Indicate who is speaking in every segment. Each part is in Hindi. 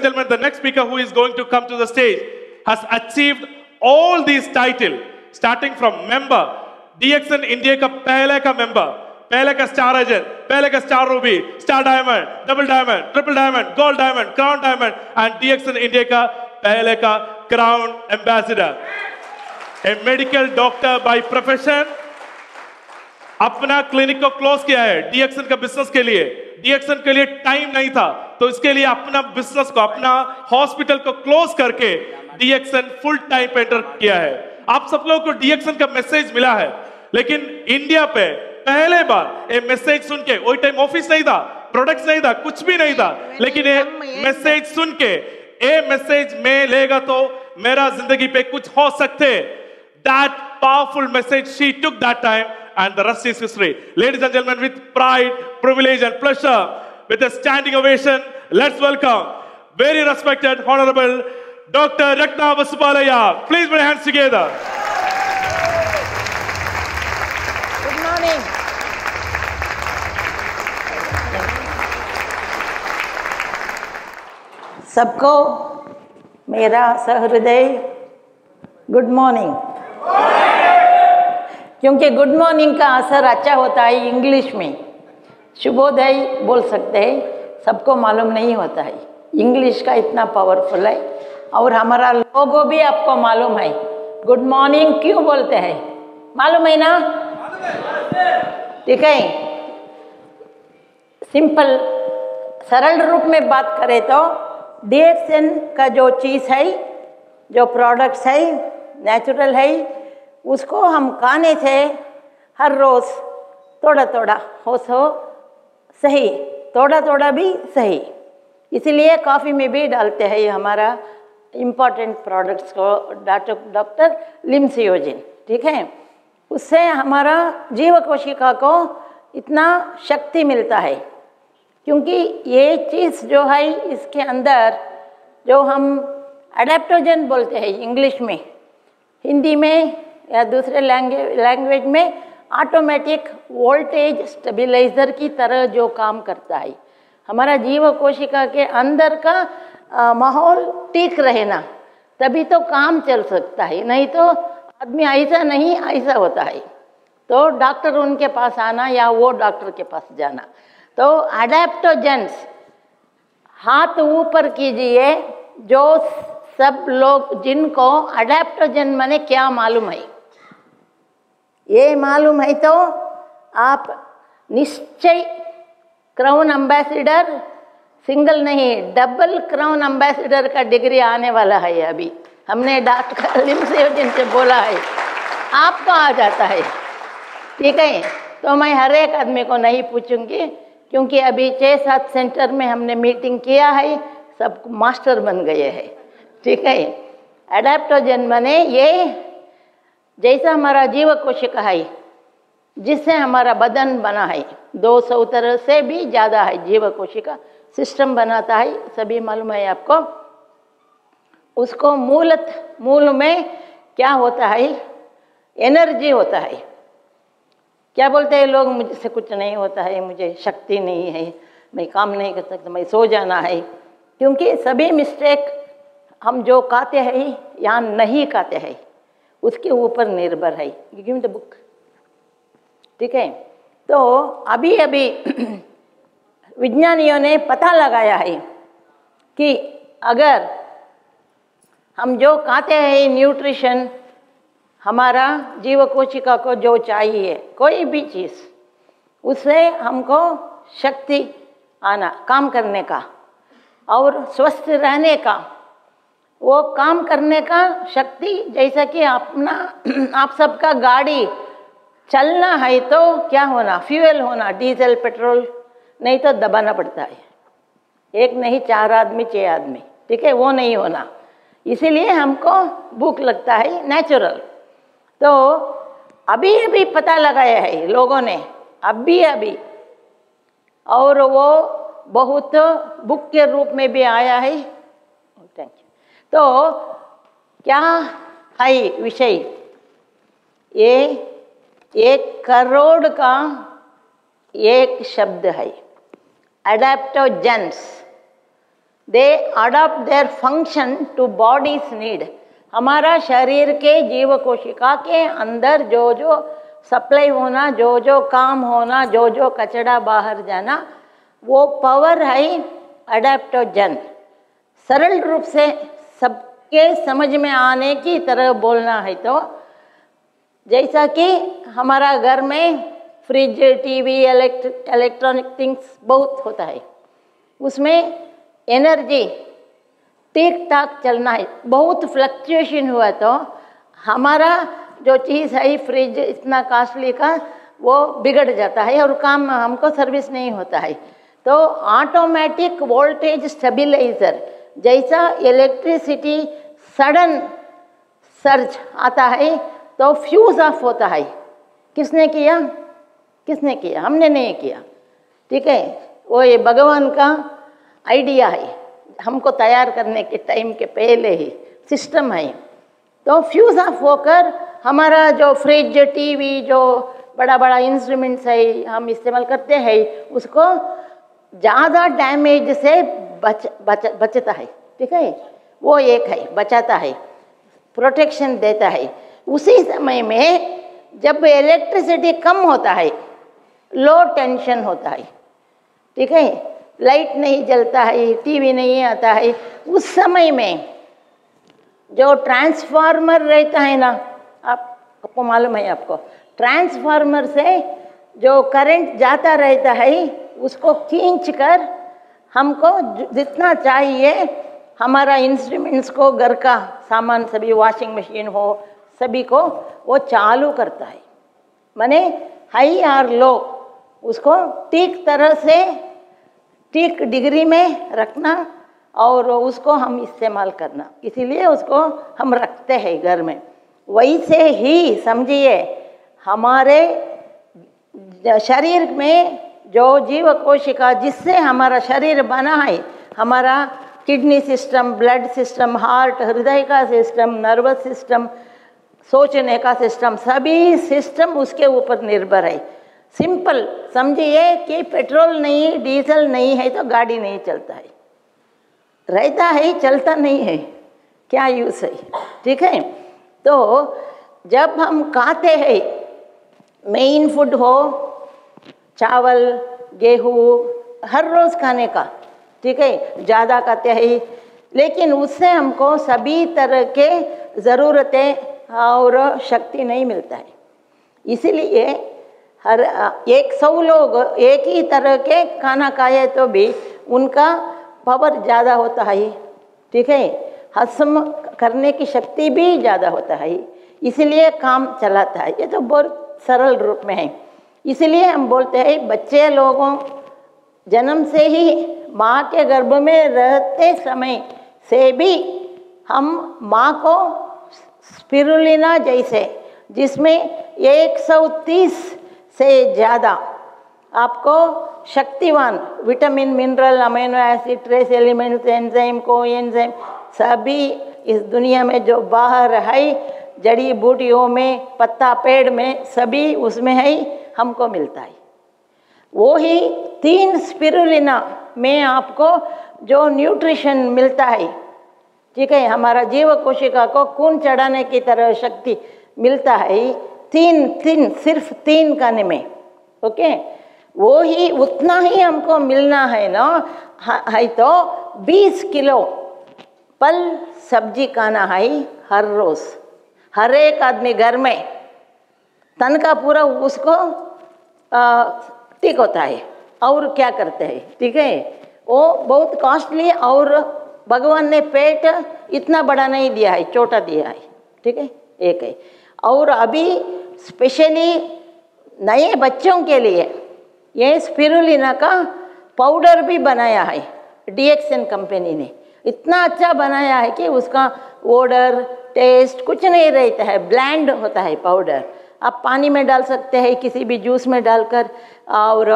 Speaker 1: and gentlemen, the next speaker who is going to come to the stage has achieved all these titles, starting from member, DXN India का पहले का member, पहले का स्टार एजेंट, पहले का star Ruby, star diamond, double diamond, triple diamond, gold diamond, crown diamond, and DXN India का पहले का crown ambassador, A medical doctor by profession, अपना क्लिनिक को क्लोज किया है DXN का बिजनेस के लिए। DXN के लिए टाइम नहीं था, तो इसके लिए अपना बिजनेस को, अपना हॉस्पिटल को क्लोज करके DXN फुल टाइम पे एंटर किया है। आप सब लोगों को DXN का मैसेज मिला है, लेकिन इंडिया पे पहले बार ये मैसेज सुन के, वही टाइम ऑफिस नहीं था, प्रोडक्ट्स नहीं था, कुछ भी नहीं था, लेकिन ये मैसेज सुन के, ये मैसेज में लेगा तो मेरा जिंदगी पे कुछ हो सकते। That powerful message she took that time, and the rest is history. Ladies and gentlemen, with pride, privilege, and pleasure, with a standing ovation, let's welcome very respected, honorable Dr. Ratna Vasubalaya. Please put your hands together.
Speaker 2: Good morning. सबको मेरा सहृदय गुड मॉर्निंग। क्योंकि गुड मॉर्निंग का असर अच्छा होता है इंग्लिश में, शुभोदय बोल सकते हैं, सबको मालूम नहीं होता है इंग्लिश का इतना पावरफुल है। और हमारा लोगो भी आपको मालूम है, गुड मॉर्निंग क्यों बोलते हैं, मालूम है ना? ठीक है, सिंपल सरल रूप में बात करें तो DXN का जो चीज़ है, जो प्रोडक्ट्स है, नेचुरल है, उसको हम खाने से हर रोज़ थोड़ा थोड़ा हो सही, थोड़ा थोड़ा भी सही, इसलिए कॉफ़ी में भी डालते हैं हमारा इम्पॉर्टेंट प्रोडक्ट्स को, डॉक्टर लिम्सियोजिन। ठीक है, उससे हमारा जीव कोशिका को इतना शक्ति मिलता है, क्योंकि ये चीज़ जो है इसके अंदर जो हम एडेप्टोजन बोलते हैं इंग्लिश में, हिंदी में या दूसरे लैंग्वेज में ऑटोमेटिक वोल्टेज स्टेबलाइजर की तरह जो काम करता है, हमारा जीव कोशिका के अंदर का माहौल ठीक रहना, तभी तो काम चल सकता है, नहीं तो आदमी ऐसा नहीं ऐसा होता है, तो डॉक्टर उनके पास आना या वो डॉक्टर के पास जाना। तो एडेप्टोजेंस, हाथ ऊपर कीजिए जो सब लोग जिनको एडेप्टोजन माने क्या मालूम है, ये मालूम है तो आप निश्चय क्राउन एम्बेसडर, सिंगल नहीं डबल क्राउन एम्बेसडर का डिग्री आने वाला है। अभी हमने डॉक्टर लिम्सियोजिन से बोला है, आपको आ जाता है। ठीक है, तो मैं हर एक आदमी को नहीं पूछूंगी, क्योंकि अभी 6-7 सेंटर में हमने मीटिंग किया है, सब मास्टर बन गए हैं। ठीक है, एडेप्टोजन माने ये जैसा हमारा जीव कोशिका है, जिससे हमारा बदन बना है, 200 तरह से भी ज़्यादा है जीव कोशिका सिस्टम बनाता है, सभी मालूम है आपको। उसको मूल में क्या होता है, एनर्जी होता है। क्या बोलते हैं लोग, मुझसे कुछ नहीं होता है, मुझे शक्ति नहीं है, मैं काम नहीं कर सकता, मैं सो जाना है, क्योंकि सभी मिस्टेक हम जो खाते हैं या नहीं खाते हैं उसके ऊपर निर्भर है। Give me the book. ठीक है, तो अभी विज्ञानियों ने पता लगाया है कि अगर हम जो खाते हैं न्यूट्रिशन, हमारा जीव कोशिका को जो चाहिए कोई भी चीज़, उससे हमको शक्ति आना, काम करने का और स्वस्थ रहने का, वो काम करने का शक्ति, जैसा कि अपना आप सबका गाड़ी चलना है तो क्या होना, फ्यूल होना, डीजल पेट्रोल, नहीं तो दबाना पड़ता है, एक नहीं 4 आदमी 6 आदमी। ठीक है, वो नहीं होना, इसीलिए हमको भूख लगता है नेचुरल। तो अभी पता लगाया है लोगों ने, अभी और वो बहुत बुक के रूप में भी आया है। Thank you. तो क्या है विषय, ये 1 करोड़ का एक शब्द है, adaptogens. They adopt their function to body's need. हमारा शरीर के जीव कोशिका के अंदर जो जो सप्लाई होना, जो जो काम होना, जो जो कचरा बाहर जाना, वो पावर है अडेप्टोजन। सरल रूप से सबके समझ में आने की तरह बोलना है तो जैसा कि हमारा घर में फ्रिज, टीवी, इलेक्ट्रॉनिक थिंग्स बहुत होता है, उसमें एनर्जी ठीक ठाक चलना है। बहुत फ्लक्चुएशन हुआ तो हमारा जो चीज़ है फ्रिज इतना कॉस्टली का वो बिगड़ जाता है और काम हमको सर्विस नहीं होता है। तो ऑटोमेटिक वोल्टेज स्टेबलाइजर जैसा इलेक्ट्रिसिटी सडन सर्ज आता है तो फ्यूज ऑफ होता है। किसने किया? किसने किया? हमने नहीं किया, ठीक है। वो ये भगवान का आइडिया है, हमको तैयार करने के टाइम के पहले ही सिस्टम है। तो फ्यूज ऑफ होकर हमारा जो फ्रिज, टीवी, जो बड़ा बड़ा इंस्ट्रूमेंट्स है हम इस्तेमाल करते हैं, उसको ज़्यादा डैमेज से बचता है, ठीक है। वो एक है, बचाता है, प्रोटेक्शन देता है। उसी समय में जब इलेक्ट्रिसिटी कम होता है, लो टेंशन होता है, ठीक है, लाइट नहीं जलता है, टीवी नहीं आता है, उस समय में जो ट्रांसफार्मर रहता है ना, आपको मालूम है, आपको ट्रांसफार्मर से जो करंट जाता रहता है उसको खींचकर हमको जितना चाहिए हमारा इंस्ट्रूमेंट्स को, घर का सामान सभी, वॉशिंग मशीन हो, सभी को वो चालू करता है। माने हाई और लो उसको ठीक तरह से ठीक डिग्री में रखना और उसको हम इस्तेमाल करना, इसीलिए उसको हम रखते हैं घर में। वैसे ही समझिए हमारे शरीर में जो जीव कोशिका जिससे हमारा शरीर बना है, हमारा kidney system, blood system, heart, हृदय का सिस्टम, नर्वस सिस्टम, सोचने का सिस्टम, सभी सिस्टम उसके ऊपर निर्भर है। सिंपल समझिए कि पेट्रोल नहीं, डीजल नहीं है तो गाड़ी नहीं चलता है, रहता है चलता नहीं है, क्या यूज़ है, ठीक है। तो जब हम खाते हैं, मेन फूड हो चावल, गेहूँ हर रोज़ खाने का, ठीक है, ज़्यादा खाते हैं, लेकिन उससे हमको सभी तरह के ज़रूरतें और शक्ति नहीं मिलता है। इसीलिए हर 100 लोग एक ही तरह के खाना खाए तो भी उनका पावर ज़्यादा होता है, ठीक है, हजम करने की शक्ति भी ज़्यादा होता है, इसलिए काम चलाता है। ये तो बहुत सरल रूप में है। इसलिए हम बोलते हैं बच्चे लोगों जन्म से ही माँ के गर्भ में रहते समय से भी हम माँ को स्पिरुलिना जैसे, जिसमें 130 से ज़्यादा आपको शक्तिवान vitamin, mineral, amino acid, trace elements, enzyme, coenzyme सभी इस दुनिया में जो बाहर है, जड़ी बूटियों में, पत्ता पेड़ में, सभी उसमें है, हमको मिलता है। वो ही 3 स्पिरुलिना में आपको जो न्यूट्रिशन मिलता है, ठीक है, हमारा जीव कोशिका को खून चढ़ाने की तरह शक्ति मिलता है, 3 सिर्फ 3 खाने में, ओके। वो ही उतना ही हमको मिलना है ना, है तो 20 किलो फल सब्जी खाना है हर रोज़। हर एक आदमी घर में तन का पूरा उसको ठीक होता है और क्या करते हैं, ठीक है, वो बहुत कॉस्टली और भगवान ने पेट इतना बड़ा नहीं दिया है, छोटा दिया है, ठीक है, एक है। और अभी स्पेशली नए बच्चों के लिए ये स्पिरुलिना का पाउडर भी बनाया है, DXN कंपनी ने इतना अच्छा बनाया है कि उसका ओडर, टेस्ट कुछ नहीं रहता है, ब्लैंड होता है पाउडर। आप पानी में डाल सकते हैं, किसी भी जूस में डालकर, और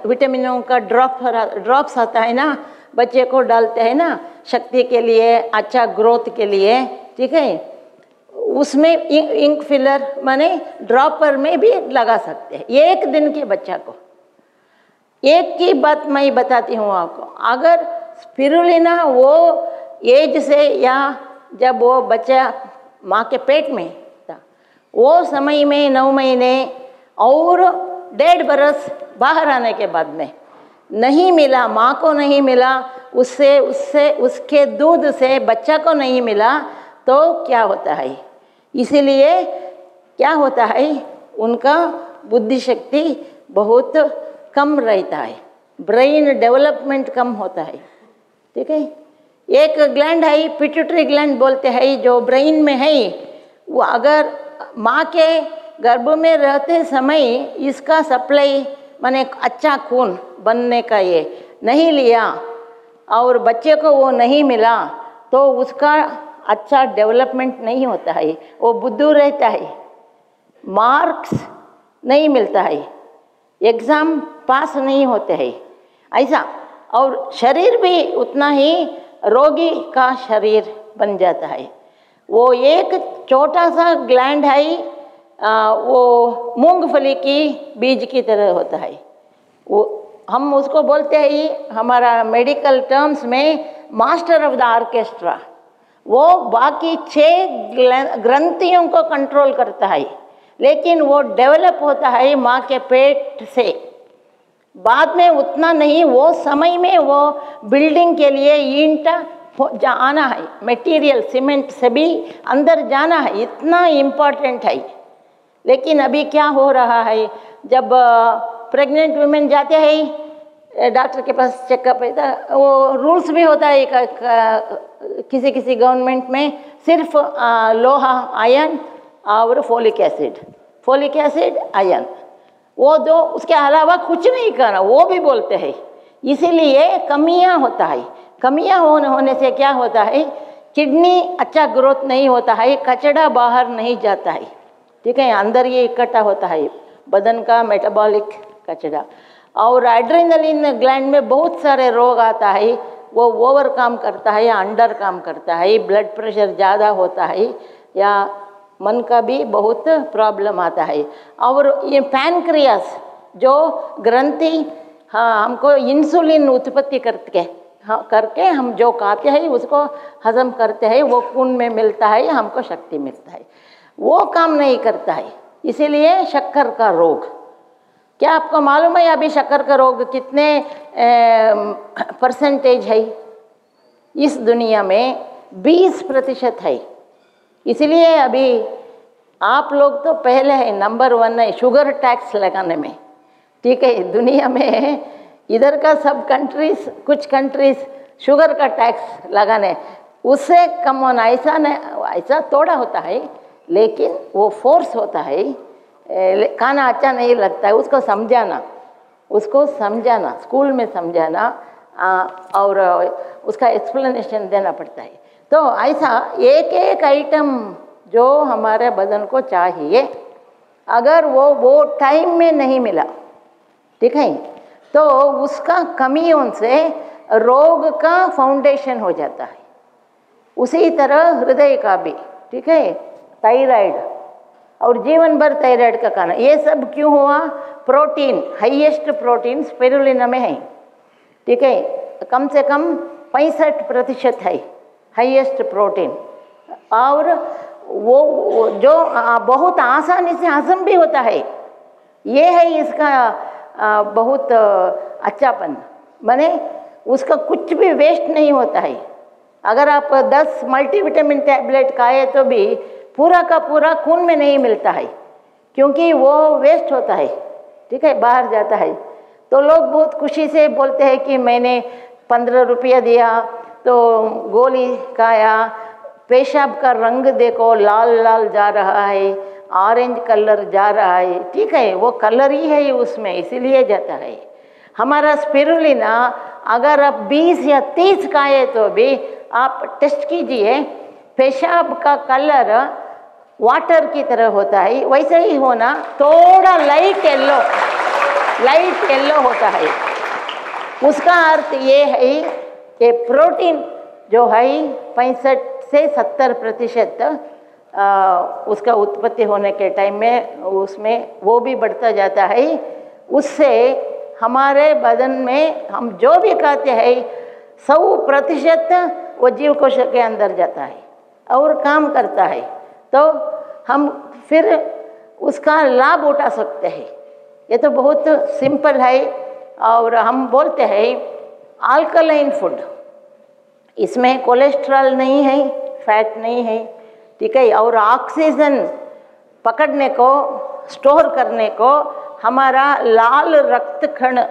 Speaker 2: विटामिनों का ड्रॉप्स आता है ना, बच्चे को डालते हैं ना शक्ति के लिए, अच्छा ग्रोथ के लिए, ठीक है। उसमें इंक फिलर माने ड्रॉपर में भी लगा सकते हैं 1 दिन के बच्चा को। एक की बात मैं बताती हूँ आपको, अगर स्पिरुलिना वो एज से या जब वो बच्चा माँ के पेट में था वो समय में 9 महीने और 1.5 बरस बाहर आने के बाद में नहीं मिला, माँ को नहीं मिला, उसके दूध से बच्चा को नहीं मिला, तो क्या होता है? इसीलिए क्या होता है, उनका बुद्धि शक्ति बहुत कम रहता है, ब्रेन डेवलपमेंट कम होता है। ठीक है, एक ग्लैंड है पिट्यूटरी ग्लैंड बोलते हैं जो ब्रेन में है, वो अगर माँ के गर्भ में रहते समय इसका सप्लाई माने अच्छा खून बनने का ये नहीं लिया और बच्चे को वो नहीं मिला तो उसका अच्छा डेवलपमेंट नहीं होता है, वो बुद्धू रहता है, मार्क्स नहीं मिलता है, एग्ज़ाम पास नहीं होते हैं ऐसा, और शरीर भी उतना ही रोगी का शरीर बन जाता है। वो एक छोटा सा ग्लैंड है, वो मूंगफली की बीज की तरह होता है, वो हम उसको बोलते हैं हमारा मेडिकल टर्म्स में मास्टर ऑफ द ऑर्केस्ट्रा। वो बाकी 6 ग्रंथियों को कंट्रोल करता है, लेकिन वो डेवलप होता है माँ के पेट से, बाद में उतना नहीं, वो समय में वो बिल्डिंग के लिए ईंट आना है, मटेरियल सीमेंट से भी अंदर जाना है, इतना इम्पोर्टेंट है। लेकिन अभी क्या हो रहा है, जब प्रेग्नेंट वुमेन जाते हैं डॉक्टर के पास चेकअप है तो वो रूल्स भी होता है किसी किसी गवर्नमेंट में सिर्फ लोहा आयरन और फोलिक एसिड आयरन, वो दो, उसके अलावा कुछ नहीं करना, वो भी बोलते हैं। इसीलिए कमियां होता है, कमियां होने से क्या होता है, किडनी अच्छा ग्रोथ नहीं होता है, कचड़ा बाहर नहीं जाता है। ठीक है, अंदर ये इकट्ठा होता है बदन का मेटाबॉलिक कचड़ा, और एड्रेनलिन ग्लैंड में बहुत सारे रोग आता है, वो ओवर काम करता है या अंडर काम करता है, ब्लड प्रेशर ज़्यादा होता है या मन का भी बहुत प्रॉब्लम आता है। और ये पैनक्रियास जो ग्रंथि हमको इंसुलिन उत्पत्ति करके हम जो खाते हैं उसको हजम करते हैं, वो खून में मिलता है, हमको शक्ति मिलता है, वो काम नहीं करता है। इसीलिए शक्कर का रोग, क्या आपको मालूम है अभी शक्कर का रोग कितने परसेंटेज है? इस दुनिया में 20% है। इसलिए अभी आप लोग तो पहले है, नंबर 1 है शुगर टैक्स लगाने में। ठीक है, दुनिया में इधर का सब कंट्रीज, कुछ कंट्रीज शुगर का टैक्स लगाने, उससे कम होना ऐसा थोड़ा होता है, लेकिन वो फोर्स होता है, खाना अच्छा नहीं लगता है, उसको समझाना स्कूल में समझाना और उसका एक्सप्लेनेशन देना पड़ता है। तो ऐसा एक एक आइटम जो हमारे बदन को चाहिए, अगर वो टाइम में नहीं मिला, ठीक है, तो उसका कमियों से रोग का फाउंडेशन हो जाता है। उसी तरह हृदय का भी, ठीक है, थायराइड और जीवन भर थायराइड का खाना, ये सब क्यों हुआ? प्रोटीन, हाईएस्ट प्रोटीन स्पिरुलिना में है। ठीक है, कम से कम 65% है हाईएस्ट प्रोटीन, और वो जो बहुत आसानी से हजम भी होता है। ये है इसका बहुत अच्छापन, माने उसका कुछ भी वेस्ट नहीं होता है। अगर आप 10 मल्टीविटामिन टैबलेट खाए तो भी पूरा का पूरा खून में नहीं मिलता है, क्योंकि वो वेस्ट होता है, ठीक है, बाहर जाता है। तो लोग बहुत खुशी से बोलते हैं कि मैंने 15 रुपया दिया तो गोली खाया, पेशाब का रंग देखो लाल लाल जा रहा है, ऑरेंज कलर जा रहा है, ठीक है, वो कलर ही है उसमें, इसीलिए जाता है। हमारा स्पिरुलिना अगर आप 20 या 30 खाए तो भी आप टेस्ट कीजिए, पेशाब का कलर वाटर की तरह होता है, वैसे ही होना, थोड़ा लाइट येलो होता है। उसका अर्थ ये है कि प्रोटीन जो है 65 से 70% उसका उत्पत्ति होने के टाइम में उसमें वो भी बढ़ता जाता है। उससे हमारे बदन में हम जो भी खाते हैं 100% वो जीव कोश के अंदर जाता है और काम करता है, तो हम फिर उसका लाभ उठा सकते हैं। ये तो बहुत सिंपल है। और हम बोलते हैं अल्कलाइन फूड, इसमें कोलेस्ट्रॉल नहीं है, फैट नहीं है, ठीक है। और ऑक्सीजन पकड़ने को, स्टोर करने को हमारा लाल रक्त कण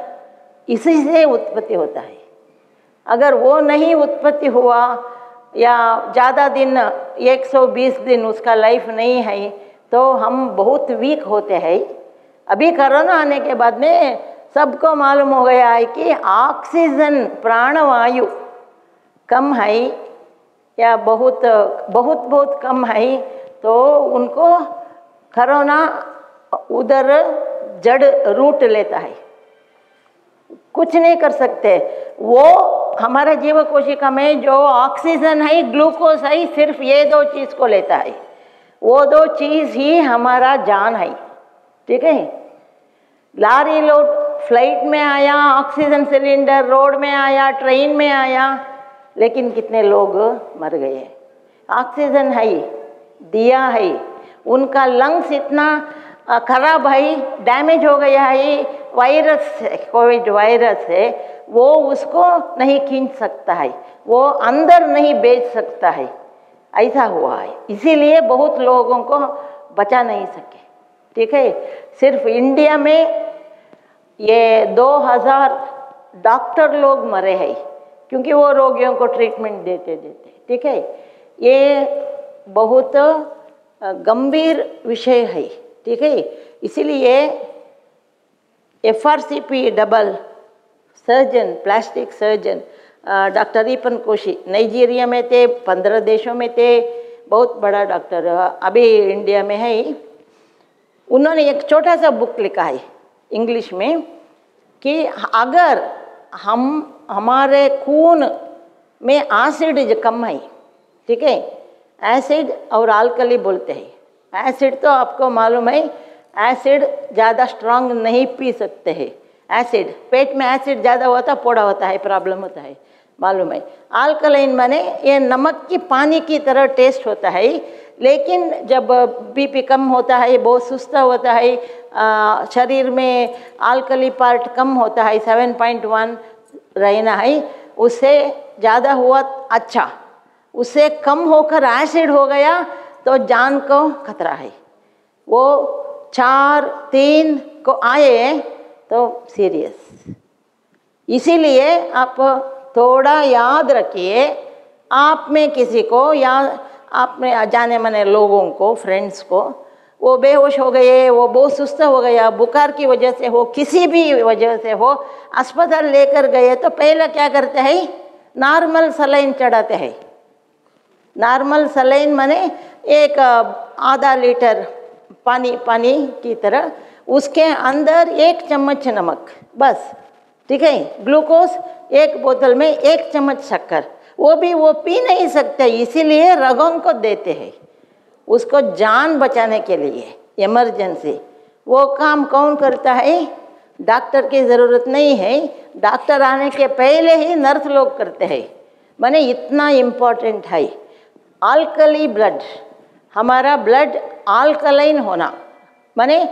Speaker 2: इसी से उत्पत्ति होता है। अगर वो नहीं उत्पत्ति हुआ या ज़्यादा दिन 120 दिन उसका लाइफ नहीं है तो हम बहुत वीक होते हैं। अभी कोरोना आने के बाद में सबको मालूम हो गया है कि ऑक्सीजन प्राणवायु कम है या बहुत बहुत बहुत कम है, तो उनको कोरोना उधर जड़ रूट लेता है, कुछ नहीं कर सकते। वो हमारा जीव कोशिका में जो ऑक्सीजन है, ग्लूकोज है, सिर्फ ये 2 चीज़ को लेता है। वो 2 चीज़ ही हमारा जान है, ठीक है। लारी लोड फ्लाइट में आया, ऑक्सीजन सिलेंडर रोड में आया, ट्रेन में आया, लेकिन कितने लोग मर गए। ऑक्सीजन है, दिया है, उनका लंग्स इतना खराब है, डैमेज हो गया है, वायरस है, कोविड वायरस है, वो उसको नहीं खींच सकता है, वो अंदर नहीं भेज सकता है, ऐसा हुआ है। इसीलिए बहुत लोगों को बचा नहीं सके, ठीक है। सिर्फ इंडिया में ये 2000 डॉक्टर लोग मरे हैं क्योंकि वो रोगियों को ट्रीटमेंट देते, ठीक है। ये बहुत गंभीर विषय है, ठीक है। इसीलिए FRCP double surgeon, plastic surgeon doctor Ripan Koshy Nigeria में थे, 15 देशों में थे, बहुत बड़ा डॉक्टर, अभी इंडिया में है। उन्होंने एक छोटा सा बुक लिखा है इंग्लिश में कि अगर हमारे खून में एसिड कम है, ठीक है, एसिड और अल्कली बोलते हैं। एसिड तो आपको मालूम है, एसिड ज़्यादा स्ट्रांग नहीं पी सकते हैं। एसिड पेट में एसिड ज़्यादा होता पोड़ा होता है, प्रॉब्लम होता है, मालूम है। अल्कलाइन माने ये नमक की पानी की तरह टेस्ट होता है, लेकिन जब बीपी कम होता है, बहुत सुस्ता होता है, शरीर में अल्कली पार्ट कम होता है, 7.1 रहना है, उससे ज़्यादा हुआ अच्छा, उससे कम होकर एसिड हो गया तो जान को खतरा है। वो 4-3 को आए तो सीरियस। इसीलिए आप थोड़ा याद रखिए, आप में किसी को या आप में जाने माने लोगों को, फ्रेंड्स को, वो बेहोश हो गए, वो बहुत सुस्त हो गया, बुखार की वजह से हो, किसी भी वजह से हो, अस्पताल लेकर गए तो पहले क्या करते हैं, नॉर्मल सलाइन चढ़ाते हैं। नॉर्मल सलाइन माने एक आधा लीटर पानी की तरह, उसके अंदर 1 चम्मच नमक बस, ठीक है। ग्लूकोज 1 बोतल में 1 चम्मच शक्कर, वो भी वो पी नहीं सकते, इसीलिए रगों को देते हैं, उसको जान बचाने के लिए, इमरजेंसी। वो काम कौन करता है? डॉक्टर की ज़रूरत नहीं है, डॉक्टर आने के पहले ही नर्स लोग करते हैं। माने इतना इम्पोर्टेंट है अल्कली ब्लड, हमारा ब्लड अल्कलाइन होना, माने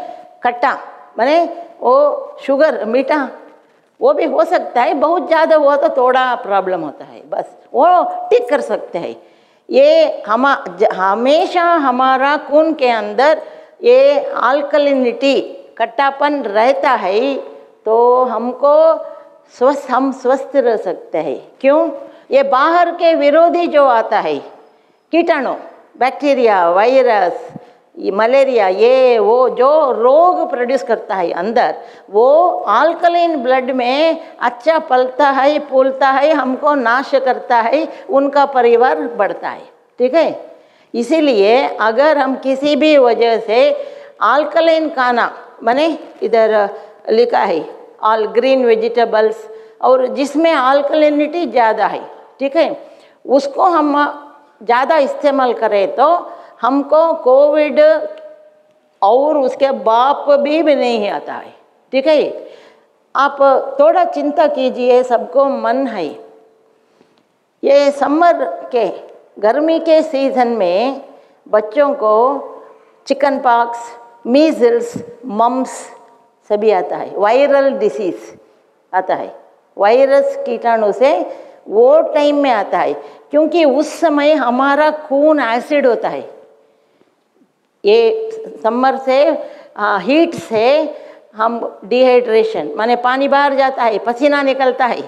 Speaker 2: खट्टा, माने वो शुगर मीठा, वो भी हो सकता है, बहुत ज़्यादा हुआ तो थोड़ा प्रॉब्लम होता है, बस वो ठीक कर सकते हैं। ये हमेशा हमारा खून के अंदर ये अल्कलिनिटी, खट्टापन रहता है, तो हमको हम स्वस्थ रह सकते हैं। क्यों? ये बाहर के विरोधी जो आता है, कीटाणु, बैक्टीरिया, वायरस, ये मलेरिया, ये वो जो रोग प्रोड्यूस करता है अंदर, वो अल्कलाइन ब्लड में अच्छा पलता है, फूलता है, हमको नाश करता है, उनका परिवार बढ़ता है, ठीक है। इसीलिए अगर हम किसी भी वजह से अल्कलाइन खाना, माने इधर लिखा है ऑल ग्रीन वेजिटेबल्स, और जिसमें अल्कलिनिटी ज़्यादा है, ठीक है, उसको हम ज़्यादा इस्तेमाल करें तो हमको कोविड और उसके बाप भी नहीं आता है, ठीक है। आप थोड़ा चिंता कीजिए, सबको मन है, ये समर के गर्मी के सीज़न में बच्चों को चिकन पॉक्स, मीजल्स, मम्स सभी आता है, वायरल डिसीज़ आता है, वायरस कीटाणु से वो टाइम में आता है, क्योंकि उस समय हमारा खून एसिड होता है। ये समर से हीट से हम डिहाइड्रेशन माने पानी बाहर जाता है, पसीना निकलता है,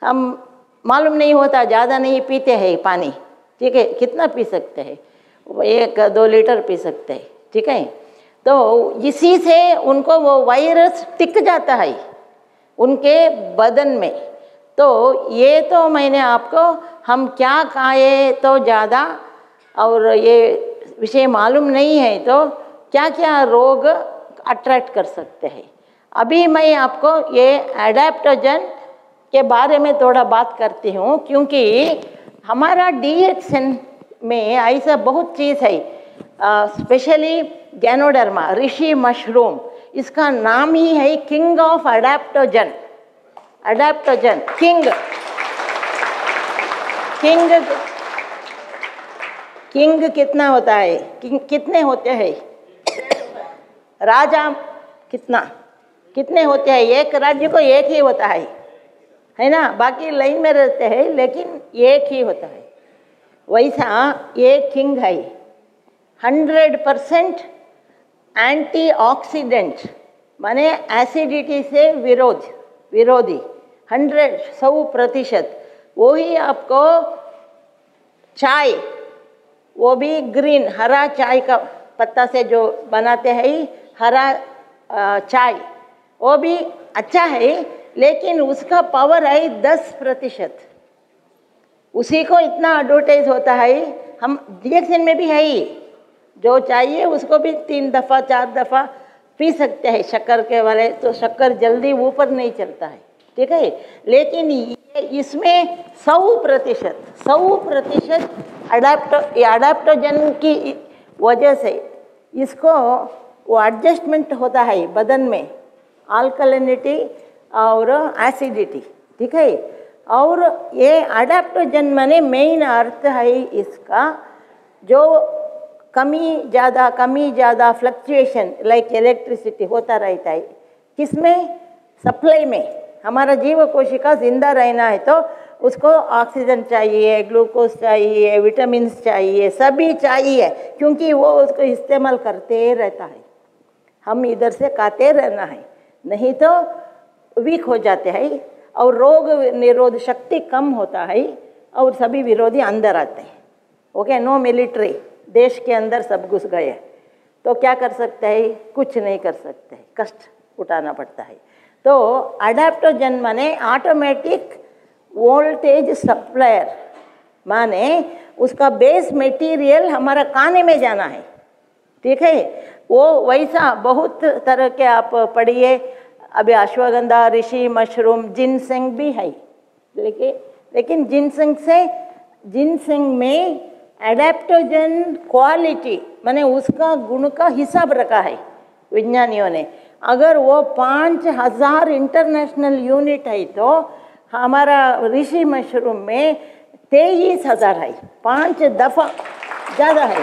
Speaker 2: हम मालूम नहीं होता, ज़्यादा नहीं पीते हैं पानी, ठीक है, कितना पी सकते हैं, 1-2 लीटर पी सकते हैं, ठीक है। तो इसी से उनको वो वायरस टिक जाता है उनके बदन में। तो ये तो मैंने आपको हम क्या खाए तो ज़्यादा और ये विषय मालूम नहीं है तो क्या क्या रोग अट्रैक्ट कर सकते हैं। अभी मैं आपको ये एडेप्टोजन के बारे में थोड़ा बात करती हूँ, क्योंकि हमारा DXN में ऐसा बहुत चीज़ है, स्पेशली गैनोडर्मा ऋषि मशरूम, इसका नाम ही है king of adaptogen. Adaptogen king king king कितना होता है, कितने होते हैं राजा, कितने होते हैं, एक राज्य को एक ही होता है ना, बाकी लाइन में रहते हैं लेकिन एक ही होता है। वैसा ये किंग है 100% एंटीऑक्सीडेंट माने एसिडिटी से विरोधी 100%। वही आपको चाय, वो भी ग्रीन हरा चाय का पत्ता से जो बनाते हैं हरा चाय, वो भी अच्छा है, लेकिन उसका पावर है 10%। उसी को इतना एडवर्टाइज होता है, हम DXN में भी है ही, जो चाहिए उसको भी 3 दफ़ा 4 दफ़ा पी सकते हैं शक्कर के वाले, तो शक्कर जल्दी ऊपर नहीं चलता है, ठीक है। लेकिन ये इसमें 100% एडेप्टोजन की वजह से इसको वो एडजस्टमेंट होता है बदन में, अल्कलिनिटी और एसिडिटी, ठीक है। और ये एडेप्टोजन माने मेन अर्थ है इसका, जो कमी ज़्यादा फ्लक्चुएशन लाइक इलेक्ट्रिसिटी होता रहता है, किसमें, सप्लाई में। हमारा जीव कोशिका जिंदा रहना है तो उसको ऑक्सीजन चाहिए, ग्लूकोज चाहिए, विटामिन्स चाहिए, सभी चाहिए, क्योंकि वो उसको इस्तेमाल करते रहता है। हम इधर से खाते रहना है, नहीं तो वीक हो जाते हैं और रोग निरोध शक्ति कम होता है और सभी विरोधी अंदर आते हैं। ओके, नो मिलिट्री, देश के अंदर सब घुस गए तो क्या कर सकते हैं, कुछ नहीं कर सकते, कष्ट उठाना पड़ता है। तो एडेप्टोजन माने ऑटोमेटिक वोल्टेज सप्लायर, माने उसका बेस मटेरियल हमारा खाने में जाना है, ठीक है। वो वैसा बहुत तरह के आप पढ़िए, अभी अश्वगंधा, ऋषि मशरूम, जिनसेंग भी है, लेकिन जिनसेंग में एडेप्टोजन क्वालिटी माने उसका गुण का हिसाब रखा है विज्ञानियों ने। अगर वो 5000 इंटरनेशनल यूनिट है तो हमारा ऋषि मशरूम में 23,000 है, 5 दफ़ा ज़्यादा है।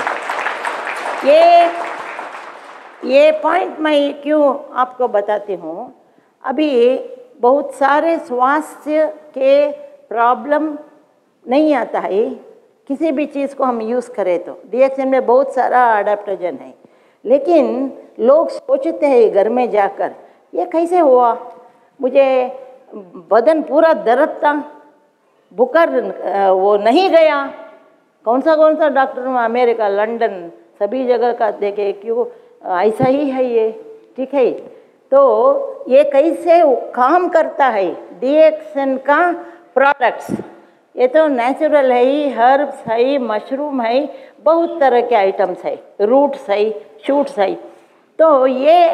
Speaker 2: ये पॉइंट मैं क्यों आपको बताती हूँ, अभी बहुत सारे स्वास्थ्य के प्रॉब्लम नहीं आता है किसी भी चीज़ को हम यूज़ करें तो। DXN में बहुत सारा एडेप्टोजन है, लेकिन लोग सोचते हैं घर में जाकर, ये कैसे हुआ, मुझे बदन पूरा दर्द था, बुखार वो नहीं गया, कौन सा डॉक्टर में अमेरिका, लंदन, सभी जगह का देखे, क्यों ऐसा ही है ये, ठीक है। तो ये कैसे काम करता है, DXN का प्रोडक्ट्स, ये तो नेचुरल है ही, हर्ब्स है, मशरूम है, बहुत तरह के आइटम्स है, रूट्स है, शूट्स है। तो ये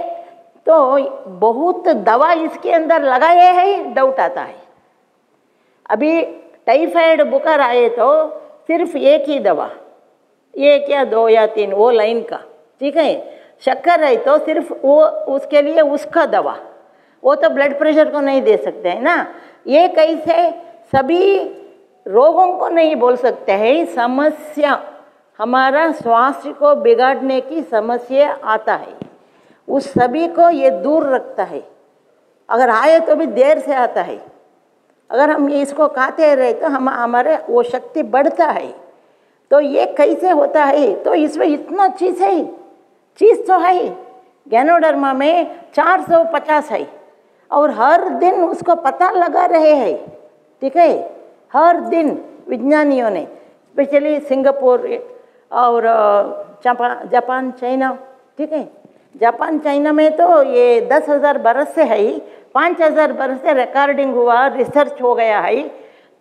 Speaker 2: तो बहुत दवा इसके अंदर लगाए है, डाउट आता है। अभी टाइफाइड बुखार आए तो सिर्फ एक ही दवा, 1 या 2 या 3 वो लाइन का, ठीक है। शक्कर है तो सिर्फ वो उसके लिए उसका दवा, वो तो ब्लड प्रेशर को नहीं दे सकते हैं ना। ये कैसे सभी रोगों को नहीं बोल सकते हैं, समस्या, हमारा स्वास्थ्य को बिगाड़ने की समस्या आता है, उस सभी को ये दूर रखता है। अगर आए तो भी देर से आता है। अगर हम इसको खाते रहे तो हमारे वो शक्ति बढ़ता है। तो ये कैसे होता है? तो इसमें इतना चीज़ है, चीज़ तो है। गैनोडर्मा में 450 है और हर दिन उसको पता लगा रहे हैं, ठीक है। हर दिन विज्ञानियों ने, स्पेशली सिंगापुर और जापान, चाइना, ठीक है। जापान चाइना में तो ये 10,000 बरस से है, 5,000 बरस से रिकॉर्डिंग हुआ, रिसर्च हो गया है।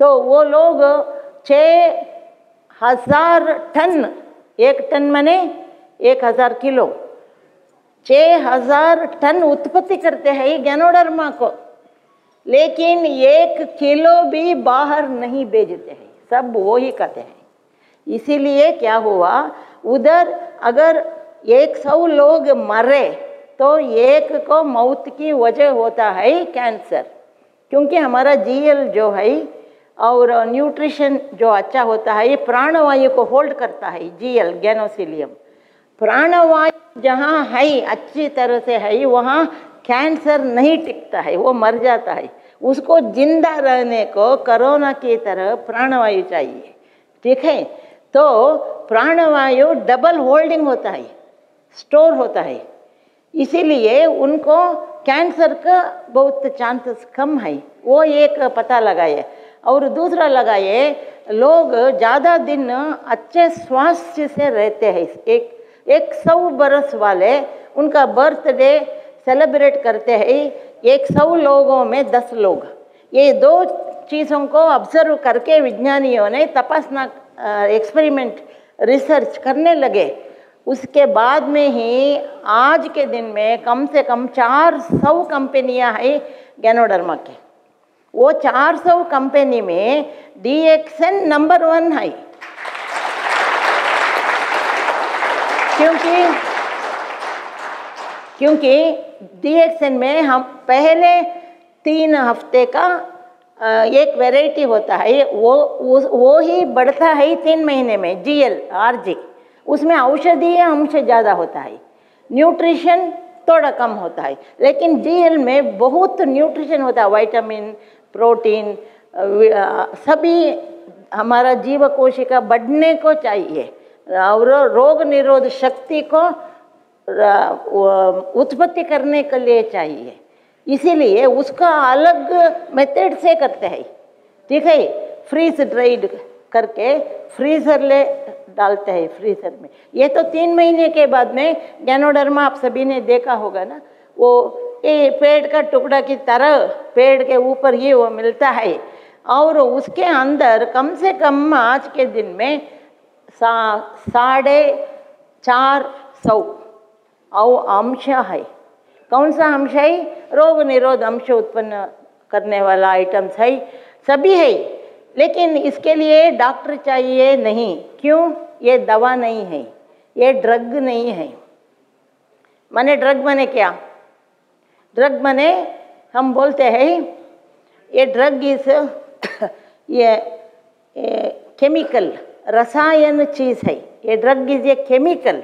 Speaker 2: तो वो लोग 6,000 टन, 1 टन माने 1,000 किलो, 6,000 टन उत्पत्ति करते हैं गैनोडर्मा को, लेकिन 1 किलो भी बाहर नहीं भेजते हैं, सब वो ही कहते हैं। इसीलिए क्या हुआ, उधर अगर 100 लोग मरे तो 1 को मौत की वजह होता है कैंसर, क्योंकि हमारा जीएल जो है और न्यूट्रिशन जो अच्छा होता है, ये प्राणवायु को होल्ड करता है। जीएल गैनोसिलियम प्राणवायु जहाँ है, अच्छी तरह से है, वहाँ कैंसर नहीं टिकता है, वो मर जाता है। उसको जिंदा रहने को कोरोना की तरह प्राणवायु चाहिए, ठीक है। तो प्राणवायु डबल होल्डिंग होता है, स्टोर होता है, इसीलिए उनको कैंसर का बहुत चांसेस कम है। वो एक पता लगाए। और दूसरा लगाए, लोग ज़्यादा दिन अच्छे स्वास्थ्य से रहते हैं। 100 बरस वाले उनका बर्थडे सेलिब्रेट करते हैं, 100 लोगों में 10 लोग। ये 2 चीज़ों को ऑब्जर्व करके विज्ञानियों ने तपासना, एक्सपेरिमेंट, रिसर्च करने लगे। उसके बाद में ही आज के दिन में कम से कम 400 कंपनियां हैं गैनोडर्मा की। वो 400 कंपनी में DXN नंबर 1 है, क्योंकि DXN में हम पहले 3 हफ्ते का एक वैरायटी होता है, वो ही बढ़ता है 3 महीने में, GL RG, उसमें औषधीय अंश ज़्यादा होता है, न्यूट्रिशन थोड़ा कम होता है। लेकिन GL में बहुत न्यूट्रिशन होता है, विटामिन, प्रोटीन, सभी हमारा जीव कोशिका बढ़ने को चाहिए और रोग निरोध शक्ति को उत्पत्ति करने के लिए चाहिए। इसीलिए उसका अलग मेथड से करते हैं, ठीक है। फ्रीज ड्राइड करके फ्रीजर ले डालते हैं, फ्रीजर में। ये तो 3 महीने के बाद में गैनोडर्मा आप सभी ने देखा होगा ना, वो पेड़ का टुकड़ा की तरह पेड़ के ऊपर ही वो मिलता है और उसके अंदर कम से कम आज के दिन में 450 अंश है। कौन सा अंश है? रोग निरोध अंश उत्पन्न करने वाला आइटम्स है, सभी है। लेकिन इसके लिए डॉक्टर चाहिए नहीं, क्यों? ये दवा नहीं है, ये ड्रग नहीं है। माने ड्रग माने क्या? ड्रग माने हम बोलते हैं ये ड्रग इज ये केमिकल, रसायन चीज है। ये drug is a chemical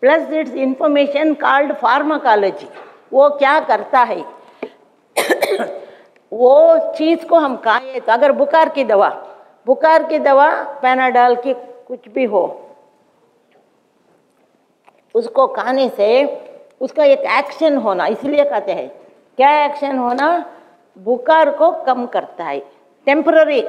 Speaker 2: plus it's information called pharmacology. वो क्या करता है वो चीज़ को हम खाएं तो अगर बुखार की दवा पैनाडॉल की कुछ भी हो, उसको खाने से उसका एक एक्शन होना, इसलिए कहते हैं क्या एक्शन होना? बुखार को कम करता है, टेम्पररी।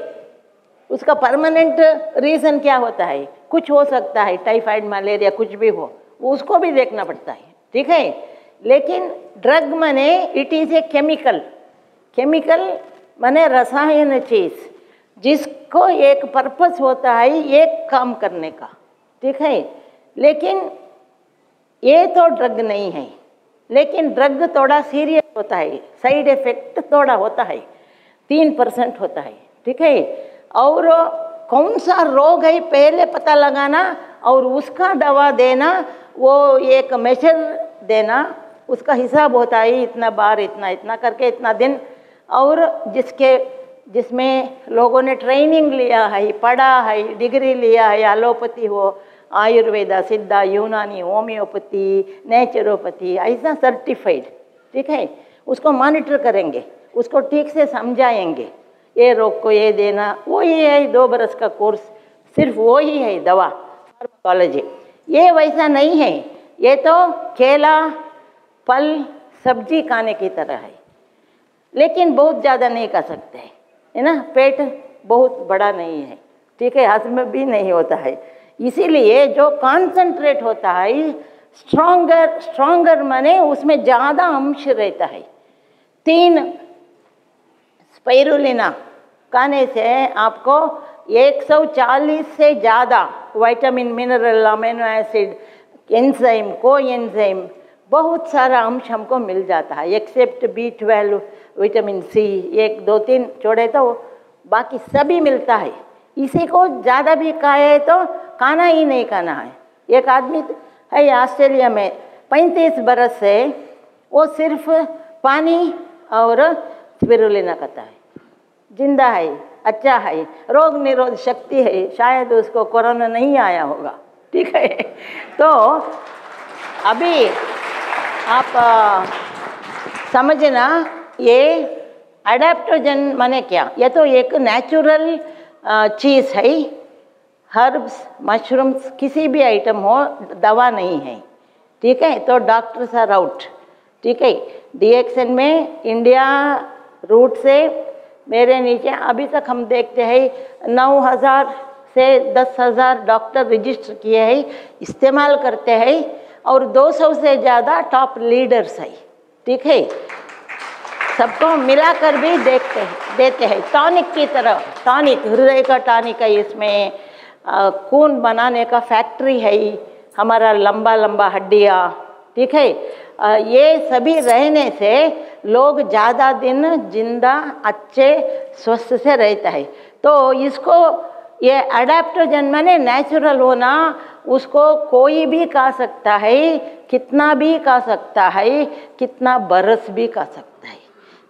Speaker 2: उसका परमानेंट रीज़न क्या होता है? कुछ हो सकता है, टाइफाइड, मलेरिया, कुछ भी हो, वो उसको भी देखना पड़ता है, ठीक है। लेकिन ड्रग माने इट इज़ ए केमिकल माने रसायन चीज़ जिसको एक पर्पस होता है एक काम करने का, ठीक है। लेकिन ये तो ड्रग नहीं है, लेकिन ड्रग थोड़ा सीरियस होता है, साइड इफेक्ट थोड़ा होता है, 3% होता है, ठीक है। और कौन सा रोग है पहले पता लगाना और उसका दवा देना, वो एक मेजर देना, उसका हिसाब होता है इतना बार इतना करके इतना दिन। और जिसके जिसमें लोगों ने ट्रेनिंग लिया है, पढ़ा है, डिग्री लिया है, एलोपैथी हो, आयुर्वेदा, सिद्धा, यूनानी, होम्योपैथी, नेचुरोपैथी, ऐसा सर्टिफाइड, ठीक है। उसको मॉनिटर करेंगे, उसको ठीक से समझाएंगे, ये रोग को ये देना, वही है 2 बरस का कोर्स, सिर्फ वो ही है दवा, फार्माकोलॉजी। ये वैसा नहीं है, ये तो केला, फल, सब्जी खाने की तरह है, लेकिन बहुत ज़्यादा नहीं खा सकते हैं, है ना। पेट बहुत बड़ा नहीं है, ठीक है, हजम भी नहीं होता है। इसीलिए जो कॉन्सेंट्रेट होता है, स्ट्रॉन्गर माने उसमें ज़्यादा अंश रहता है। 3 स्पाइरुलिना खाने से आपको 140 से ज़्यादा vitamin, mineral, amino acid, enzyme, coenzyme, बहुत सारा अंश हमको मिल जाता है, एक्सेप्ट B12, विटामिन C, 1, 2, 3 छोड़े तो बाकी सभी मिलता है। इसी को ज़्यादा भी खाए तो खाना ही नहीं खाना है। एक आदमी है ऑस्ट्रेलिया में 35 बरस से वो सिर्फ पानी और स्पिरुलिना खाता है, जिंदा है, अच्छा है, रोग निरोध शक्ति है, शायद उसको कोरोना नहीं आया होगा, ठीक है। तो अभी आप समझना, ये अडेप्टोजन माने क्या, ये तो एक नेचुरल चीज़ है, हर्ब्स, मशरूम्स, किसी भी आइटम हो, दवा नहीं है, ठीक है। तो डॉक्टर्स आर आउट, ठीक है। DXN में इंडिया रूट से मेरे नीचे अभी तक हम देखते हैं 9,000 से 10,000 डॉक्टर रजिस्टर किए हैं, इस्तेमाल करते हैं, और 200 से ज़्यादा टॉप लीडर्स है, ठीक है। सबको मिलाकर भी देते हैं टॉनिक की तरह। टॉनिक, हृदय का टॉनिक है, इसमें खून बनाने का फैक्ट्री है, हमारा लंबा लंबा हड्डियाँ, ठीक है। ये सभी रहने से लोग ज़्यादा दिन जिंदा, अच्छे, स्वस्थ से रहता है। तो इसको ये अडेप्टोजन माने नेचुरल होना, उसको कोई भी खा सकता है, कितना भी खा सकता है, कितना बरस भी खा सकता है।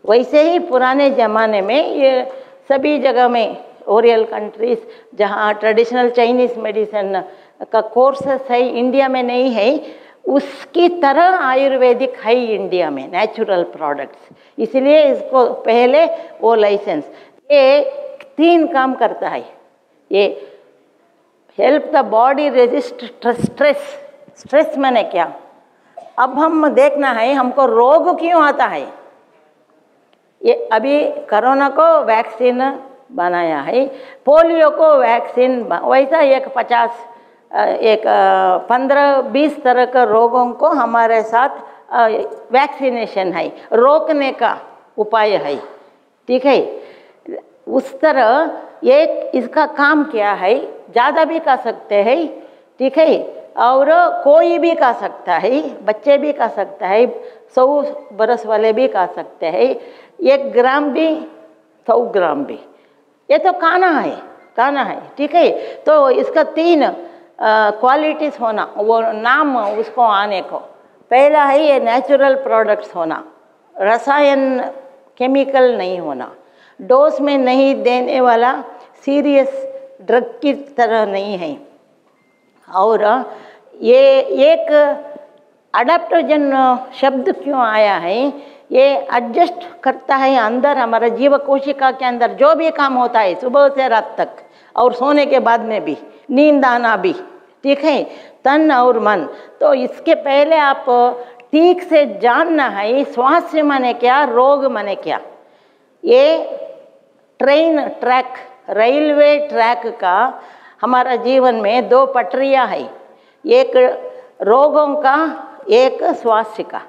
Speaker 2: वैसे ही पुराने ज़माने में ये सभी जगह में, ओरियल कंट्रीज जहाँ ट्रेडिशनल चाइनीज़ मेडिसिन का कोर्सेस है, इंडिया में नहीं है, उसकी तरह आयुर्वेदिक है इंडिया में, नेचुरल प्रोडक्ट्स। इसलिए इसको पहले वो लाइसेंस, ये 3 काम करता है। ये help the body resist stress. Stress माने क्या, अब हम देखना है हमको रोग क्यों आता है। ये अभी कोरोना को वैक्सीन बनाया है, पोलियो को वैक्सीन, वैसा एक 15-20 तरह के रोगों को हमारे साथ वैक्सीनेशन है, रोकने का उपाय है, ठीक है। उस तरह एक इसका काम क्या है, ज़्यादा भी खा सकते हैं, ठीक है, और कोई भी खा सकता है, बच्चे भी खा सकता है, 100 बरस वाले भी खा सकते हैं, 1 ग्राम भी, 100 ग्राम भी, ये तो खाना है, ठीक है। तो इसका 3 क्वालिटीज़ होना, वो नाम उसको आने को, पहला है ये नेचुरल प्रोडक्ट्स होना, रसायन केमिकल नहीं होना, डोज में नहीं देने वाला, सीरियस ड्रग की तरह नहीं है। और ये एक अडेप्टोजन शब्द क्यों आया है, ये एडजस्ट करता है अंदर, हमारा जीव कोशिका के अंदर जो भी काम होता है सुबह से रात तक, और सोने के बाद में भी, नींद आना भी, ठीक है, तन और मन। तो इसके पहले आप ठीक से जानना है स्वास्थ्य माने क्या, रोग माने क्या। ये ट्रेन ट्रैक, रेलवे ट्रैक का हमारा जीवन में 2 पटरियां है, एक रोगों का, एक स्वास्थ्य का।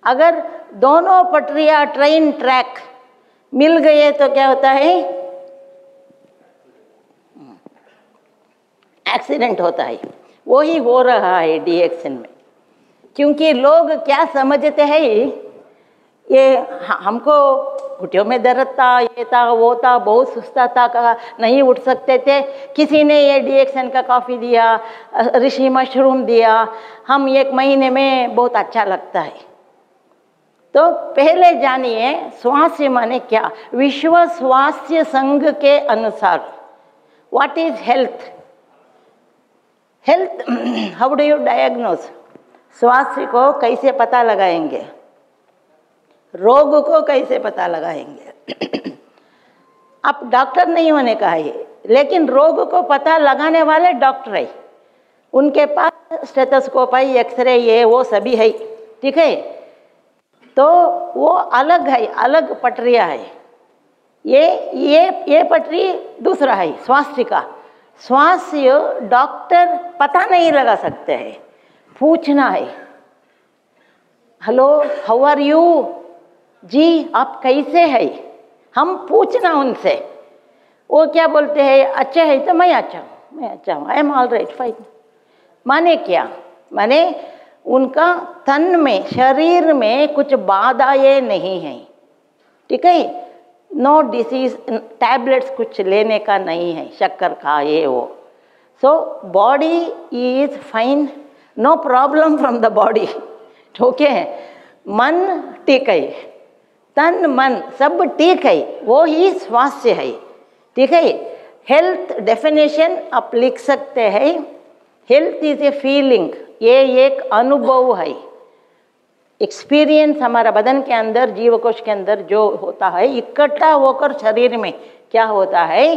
Speaker 2: अगर दोनों पटरियां, ट्रेन ट्रैक मिल गए तो क्या होता है, एक्सीडेंट होता है। वही हो रहा है DXN में, क्योंकि लोग क्या समझते हैं, ये हमको घुटनों में दर्द था, ये था, वो था, बहुत सुस्ता था, नहीं उठ सकते थे, किसी ने ये DXN का कॉफ़ी दिया, ऋषि मशरूम दिया, हम 1 महीने में बहुत अच्छा लगता है। तो पहले जानिए स्वास्थ्य माने क्या। विश्व स्वास्थ्य संघ के अनुसार what is health? Health how do you diagnose? स्वास्थ्य को कैसे पता लगाएंगे, रोग को कैसे पता लगाएंगे? आप डॉक्टर नहीं होने का है, लेकिन रोग को पता लगाने वाले डॉक्टर है, उनके पास स्टेथोस्कोप है, एक्सरे ये वो सभी है, ठीक है। तो वो अलग है, अलग पटरिया है। ये पटरी दूसरा है स्वास्थ्य का। स्वास्थ्य डॉक्टर पता नहीं लगा सकते हैं, पूछना है। हेलो, हाउ आर यू जी, आप कैसे हैं? हम पूछना उनसे। वो क्या बोलते हैं, अच्छे है तो मैं अच्छा हूँ, मैं अच्छा हूँ, I am all right fine. माने क्या? माने उनका तन में, शरीर में कुछ बाधाएं नहीं हैं, ठीक है। नो डिसीज, टैबलेट्स कुछ लेने का नहीं है, शक्कर का ये वो। So body is fine, no problem from the body, okay. मन ठीक है, तन मन सब ठीक है, वो ही स्वास्थ्य है, ठीक है। हेल्थ डेफिनेशन आप लिख सकते हैं, हेल्थ इज ए फीलिंग, ये एक अनुभव है, एक्सपीरियंस हमारा बदन के अंदर, जीवकोश के अंदर जो होता है इकट्ठा होकर शरीर में क्या होता है,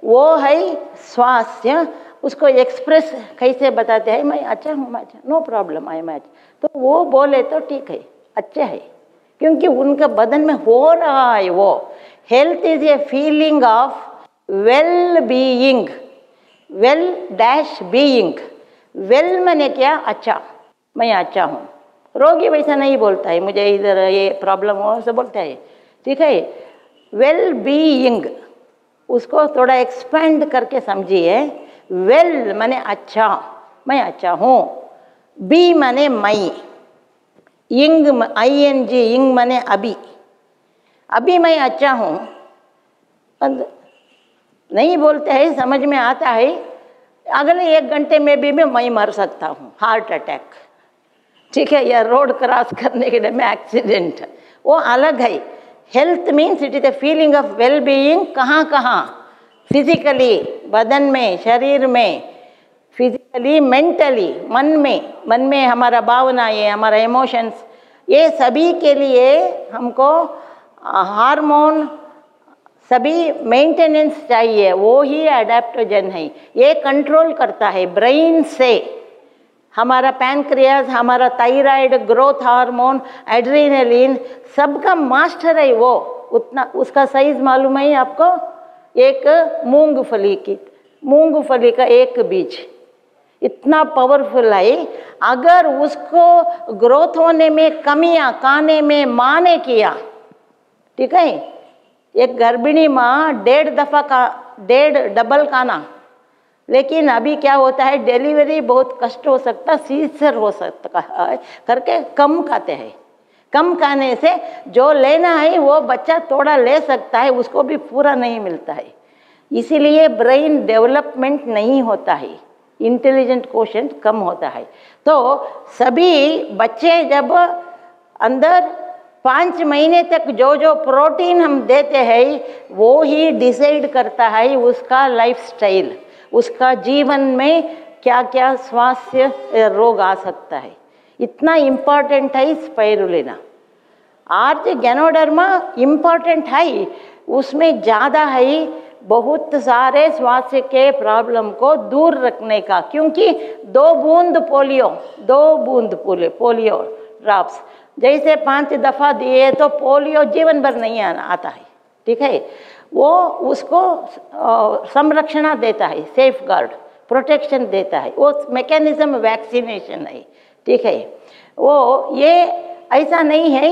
Speaker 2: वो है स्वास्थ्य। उसको एक्सप्रेस कैसे बताते हैं, मैं अच्छा हूँ, मैं अच्छा, नो प्रॉब्लम, आई एम अच्छा। तो वो बोले तो ठीक है, अच्छे है, क्योंकि उनका बदन में हो रहा है वो। Health is a feeling of well being, well dash being. Well मैंने क्या, अच्छा, मैं अच्छा हूँ। रोगी वैसा नहीं बोलता है, मुझे इधर ये प्रॉब्लम हो, ऐसा बोलता है, ठीक है। वेल बीइंग, उसको थोड़ा एक्सपेंड करके समझिए। वेल माने अच्छा, मैं अच्छा हूँ। बी माने मैं, इंग ING, इंग माने अभी, अभी मैं अच्छा हूँ। नहीं बोलते हैं, समझ में आता है, अगले 1 घंटे में भी मैं मर सकता हूँ, हार्ट अटैक, ठीक है, या रोड क्रॉस करने के लिए में एक्सीडेंट, वो अलग है। Health means it is a feeling of well being. कहाँ कहाँ? फिजिकली, बदन में, शरीर में, फिजिकली, मेंटली, मन में हमारा भावनाएं, हमारा इमोशंस, ये सभी के लिए हमको हार्मोन सभी मेंटेनेंस चाहिए, वो ही एडेप्टोजन है। ये कंट्रोल करता है ब्रेन से। हमारा पैनक्रियाज, हमारा थायराइड, ग्रोथ हार्मोन, एड्रेनलिन, सबका मास्टर है वो। उतना उसका साइज मालूम है आपको? एक मूंगफली का एक बीज इतना पावरफुल है। अगर उसको ग्रोथ होने में कमियां, खाने में माँ ने किया, ठीक है, एक गर्भिणी माँ 1.5 डबल खाना, लेकिन अभी क्या होता है, डिलीवरी बहुत कष्ट हो सकता, सीजर हो सकता है करके कम खाते हैं। कम खाने से जो लेना है वो बच्चा थोड़ा ले सकता है, उसको भी पूरा नहीं मिलता है। इसीलिए ब्रेन डेवलपमेंट नहीं होता है, इंटेलिजेंट कोशेंट कम होता है। तो सभी बच्चे जब अंदर 5 महीने तक जो जो प्रोटीन हम देते हैं वो ही डिसाइड करता है उसका लाइफस्टाइल, उसका जीवन में क्या क्या स्वास्थ्य रोग आ सकता है। इतना इम्पॉर्टेंट है स्पाइरुलिना। आज गैनोडर्मा इम्पॉर्टेंट है, उसमें ज़्यादा है बहुत सारे स्वास्थ्य के प्रॉब्लम को दूर रखने का, क्योंकि 2 बूंद पोलियो ड्रॉप्स जैसे 5 दफ़ा दिए तो पोलियो जीवन भर नहीं आता है, ठीक है। वो उसको संरक्षण देता है, सेफ गार्ड, प्रोटेक्शन देता है, वो मैकेनिज्म वैक्सीनेशन है, ठीक है। वो ये ऐसा नहीं है,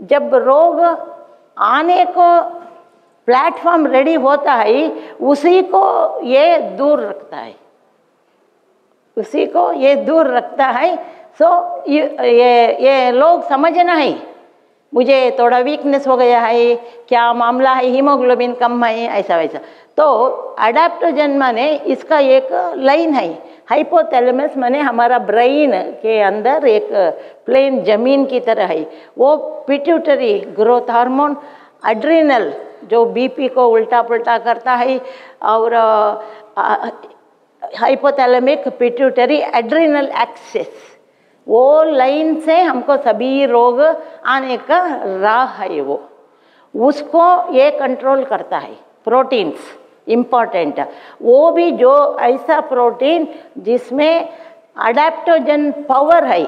Speaker 2: जब रोग आने को प्लेटफॉर्म रेडी होता है उसी को ये दूर रखता है, उसी को ये दूर रखता है। सो ये लोग समझना है, मुझे थोड़ा वीकनेस हो गया है, क्या मामला है, हीमोग्लोबिन कम है, ऐसा वैसा। तो एडेप्टोजन माने इसका एक लाइन है, हाइपोथैलेमस माने हमारा ब्रेन के अंदर एक प्लेन जमीन की तरह है। वो पिट्यूटरी ग्रोथ हार्मोन, एड्रिनल जो बीपी को उल्टा पुल्टा करता है, और हाइपोथैलेमिक पिट्यूटरी एड्रिनल एक्सेस, वो लाइन से हमको सभी रोग आने का राह है। वो उसको ये कंट्रोल करता है। प्रोटीन्स इम्पॉर्टेंट, वो भी जो ऐसा प्रोटीन जिसमें अडेप्टोजन पावर है,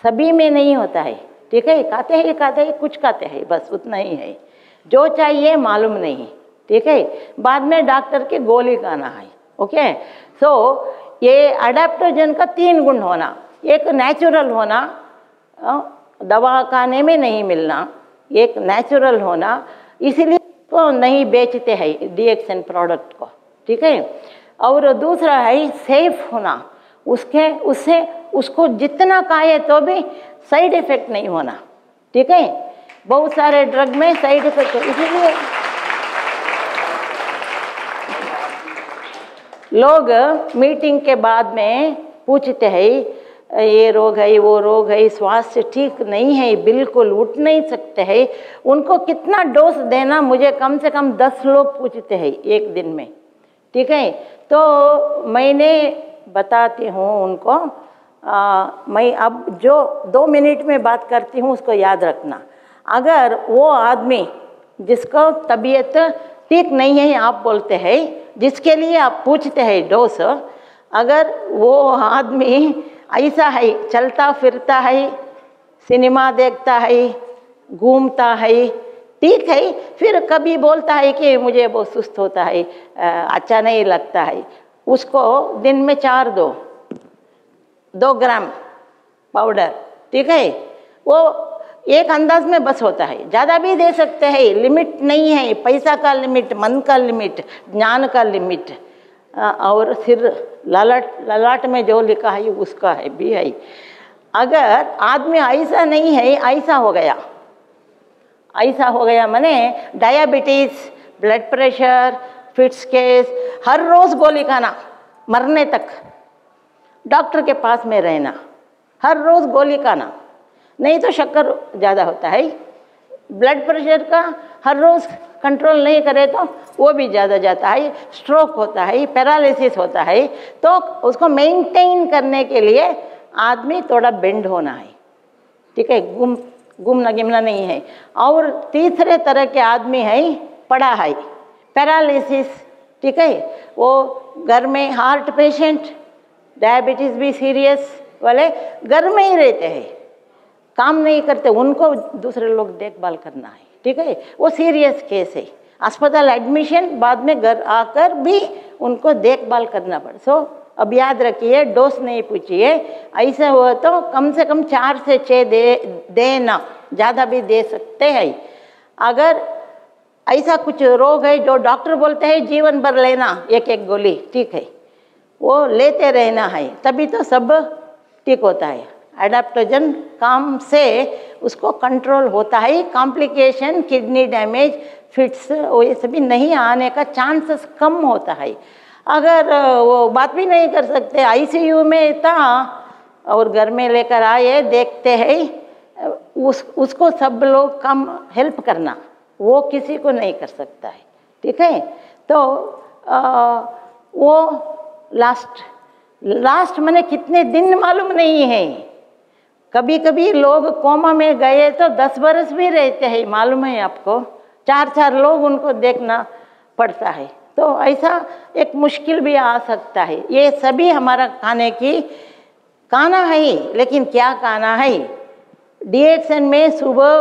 Speaker 2: सभी में नहीं होता है। ठीक है, खाते हैं कुछ खाते हैं, बस उतना ही है, जो चाहिए मालूम नहीं। ठीक है, बाद में डॉक्टर की गोली खाना है। ओके, सो ये अडेप्टोजन का 3 गुण होना, एक नेचुरल होना, दवा खाने में नहीं मिलना, एक नेचुरल होना, इसीलिए तो नहीं बेचते हैं डीएक्सएन प्रोडक्ट को। ठीक है, और दूसरा है सेफ होना, उससे उसको जितना खाए तो भी साइड इफेक्ट नहीं होना। ठीक है, बहुत सारे ड्रग में साइड इफेक्ट, इसीलिए लोग मीटिंग के बाद में पूछते हैं ये रोग है, वो रोग है, स्वास्थ्य ठीक नहीं है, बिल्कुल उठ नहीं सकते हैं, उनको कितना डोज देना, मुझे कम से कम 10 लोग पूछते हैं एक दिन में। ठीक है, तो मैंने बताती हूँ उनको, मैं अब जो 2 मिनट में बात करती हूँ उसको याद रखना। अगर वो आदमी जिसको तबीयत ठीक नहीं है आप बोलते हैं, जिसके लिए आप पूछते हैं डोज, अगर वो आदमी ऐसा है, चलता फिरता है, सिनेमा देखता है, घूमता है, ठीक है, फिर कभी बोलता है कि मुझे बहुत सुस्त होता है, अच्छा नहीं लगता है, उसको दिन में 4 2 ग्राम पाउडर, ठीक है, वो एक अंदाज में बस होता है, ज़्यादा भी दे सकते हैं, लिमिट नहीं है, पैसा का लिमिट, मन का लिमिट, ज्ञान का लिमिट, और फिर ललाट में जो लिखा है उसका है भी है। अगर आदमी ऐसा नहीं है, ऐसा हो गया माने diabetes, blood pressure, fits case, हर रोज़ गोली खाना मरने तक, डॉक्टर के पास में रहना, हर रोज़ गोली खाना, नहीं तो शक्कर ज़्यादा होता है, ब्लड प्रेशर का हर रोज़ कंट्रोल नहीं करे तो वो भी ज़्यादा जाता है, स्ट्रोक होता है, पैरालिसिस होता है, तो उसको मेंटेन करने के लिए आदमी थोड़ा बेंड होना है। ठीक है, घूमना गिमना नहीं है। और तीसरे तरह के आदमी है, पड़ा है, पैरालिसिस, ठीक है, वो घर में हार्ट पेशेंट, डायबिटीज़ भी सीरियस वाले घर में ही रहते हैं, काम नहीं करते, उनको दूसरे लोग देखभाल करना है। ठीक है, वो सीरियस केस है, अस्पताल एडमिशन, बाद में घर आकर भी उनको देखभाल करना पड़े। सो अब याद रखिए, डोज नहीं पूछिए, ऐसा हुआ तो कम से कम 4 से 6 देना, ज़्यादा भी दे सकते हैं। अगर ऐसा कुछ रोग है जो डॉक्टर बोलते हैं जीवन भर लेना एक गोली, ठीक है, वो लेते रहना है, तभी तो सब ठीक होता है। एडाप्टोजन काम से उसको कंट्रोल होता है, कॉम्प्लिकेशन, किडनी डैमेज, फिट्स, ये सभी नहीं आने का चांसेस कम होता है। अगर वो बात भी नहीं कर सकते, आईसीयू में था और घर में लेकर आए, देखते हैं, उसको सब लोग कम हेल्प करना, वो किसी को नहीं कर सकता है। ठीक है, तो वो लास्ट मैंने कितने दिन मालूम नहीं है। कभी कभी लोग कोमा में गए तो 10 बरस भी रहते हैं, मालूम है आपको, 4 लोग उनको देखना पड़ता है, तो ऐसा एक मुश्किल भी आ सकता है। ये सभी हमारा खाना है, लेकिन क्या खाना है? डीएक्सएन में सुबह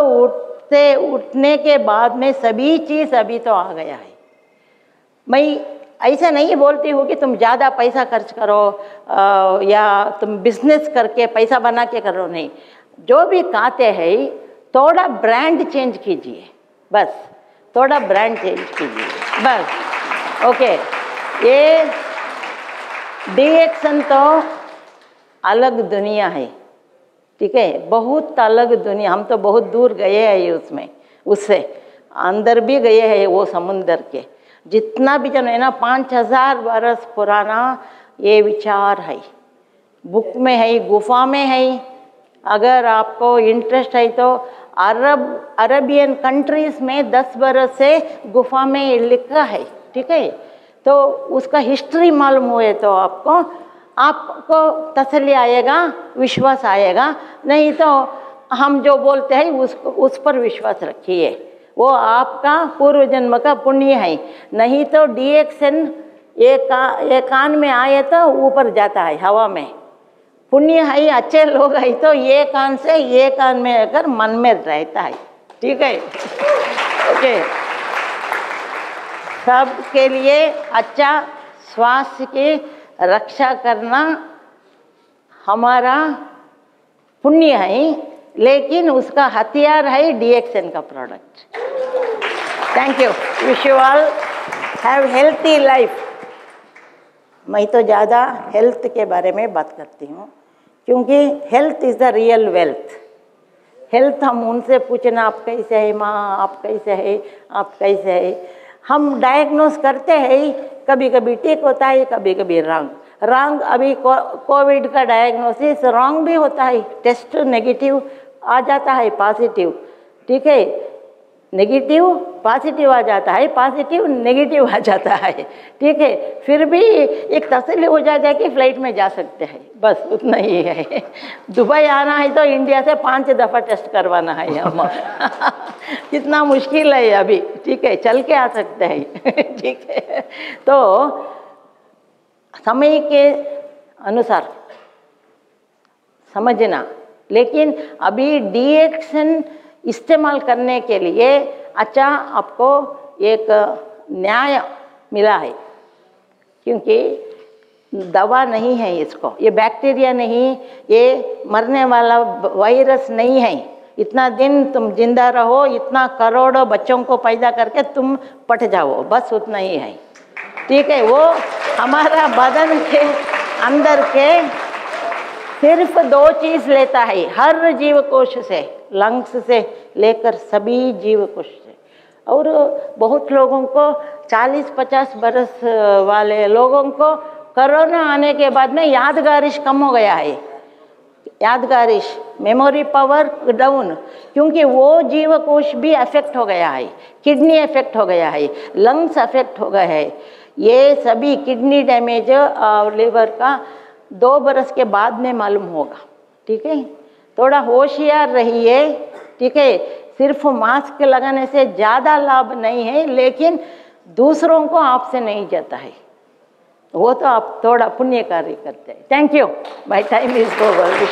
Speaker 2: उठने के बाद में सभी चीज़ अभी तो आ गया है। मैं ऐसा नहीं बोलती हूँ कि तुम ज़्यादा पैसा खर्च करो या तुम बिजनेस करके पैसा बना के करो, नहीं, जो भी खाते हैं थोड़ा ब्रांड चेंज कीजिए, बस थोड़ा ब्रांड चेंज कीजिए बस। ओके, ये डीएक्सएन तो अलग दुनिया है, ठीक है, बहुत अलग दुनिया, हम तो बहुत दूर गए हैं उसमें, उससे अंदर भी गए हैं, वो समुंदर के जितना भी जन है ना, 5000 बरस पुराना ये विचार है, बुक में है, गुफा में है। अगर आपको इंटरेस्ट है तो अरबियन कंट्रीज में 10 बरस से गुफा में ये लिखा है, ठीक है। तो उसका हिस्ट्री मालूम हुए तो आपको तसल्ली आएगा, विश्वास आएगा। नहीं तो हम जो बोलते हैं उस पर विश्वास रखिए, वो आपका पूर्व जन्म का पुण्य है। नहीं तो DXN एक कान में आए तो ऊपर जाता है हवा में, पुण्य है, अच्छे लोग है तो ये कान से ये कान में अगर मन में रहता है, ठीक है। ओके, सबके लिए अच्छा स्वास्थ्य की रक्षा करना हमारा पुण्य है, लेकिन उसका हथियार है DXN का product. Thank you, wish you all have healthy life. मैं तो ज़्यादा हेल्थ के बारे में बात करती हूँ, क्योंकि health is the real wealth. Health हम उनसे पूछना आप कैसे है माँ, आप कैसे है, आप कैसे है। हम डायग्नोस करते हैं, कभी कभी ठीक होता है, कभी कभी रॉन्ग। अभी कोविड का डायग्नोसिस रॉन्ग भी होता है, टेस्ट नेगेटिव आ जाता है, पॉजिटिव, ठीक है। नेगेटिव पॉजिटिव आ जाता है, पॉजिटिव नेगेटिव आ जाता है, ठीक है। फिर भी एक तसल्ली हो जाता है कि फ्लाइट में जा सकते हैं, बस उतना ही है। दुबई आना है तो इंडिया से 5 दफ़ा टेस्ट करवाना है हम। कितना मुश्किल है अभी, ठीक है, चल के आ सकते हैं, ठीक है। तो समय के अनुसार समझना, लेकिन अभी DXN इस्तेमाल करने के लिए अच्छा आपको एक न्याय मिला है, क्योंकि दवा नहीं है इसको, ये बैक्टीरिया नहीं, ये मरने वाला वायरस नहीं है। इतना दिन तुम जिंदा रहो, इतना करोड़ों बच्चों को पैदा करके तुम पट जाओ, बस उतना ही है, ठीक है। वो हमारा बदन के अंदर के सिर्फ 2 चीज़ लेता है हर जीव कोश से, लंग्स से लेकर सभी जीव कोश से। और बहुत लोगों को 40-50 बरस वाले लोगों को कोरोना आने के बाद में यादगारिश कम हो गया है, यादगारिश, मेमोरी पावर डाउन, क्योंकि वो जीव कोश भी अफेक्ट हो गया है, किडनी अफेक्ट हो गया है, लंग्स अफेक्ट हो गए हैं। ये सभी किडनी डैमेज और लिवर का 2 बरस के बाद में मालूम होगा, ठीक है। थोड़ा होशियार रहिए, ठीक है। सिर्फ मास्क लगाने से ज़्यादा लाभ नहीं है, लेकिन दूसरों को आपसे नहीं जाता है, वो तो आप थोड़ा पुण्य कार्य करते हैं। Thank you, my time is over.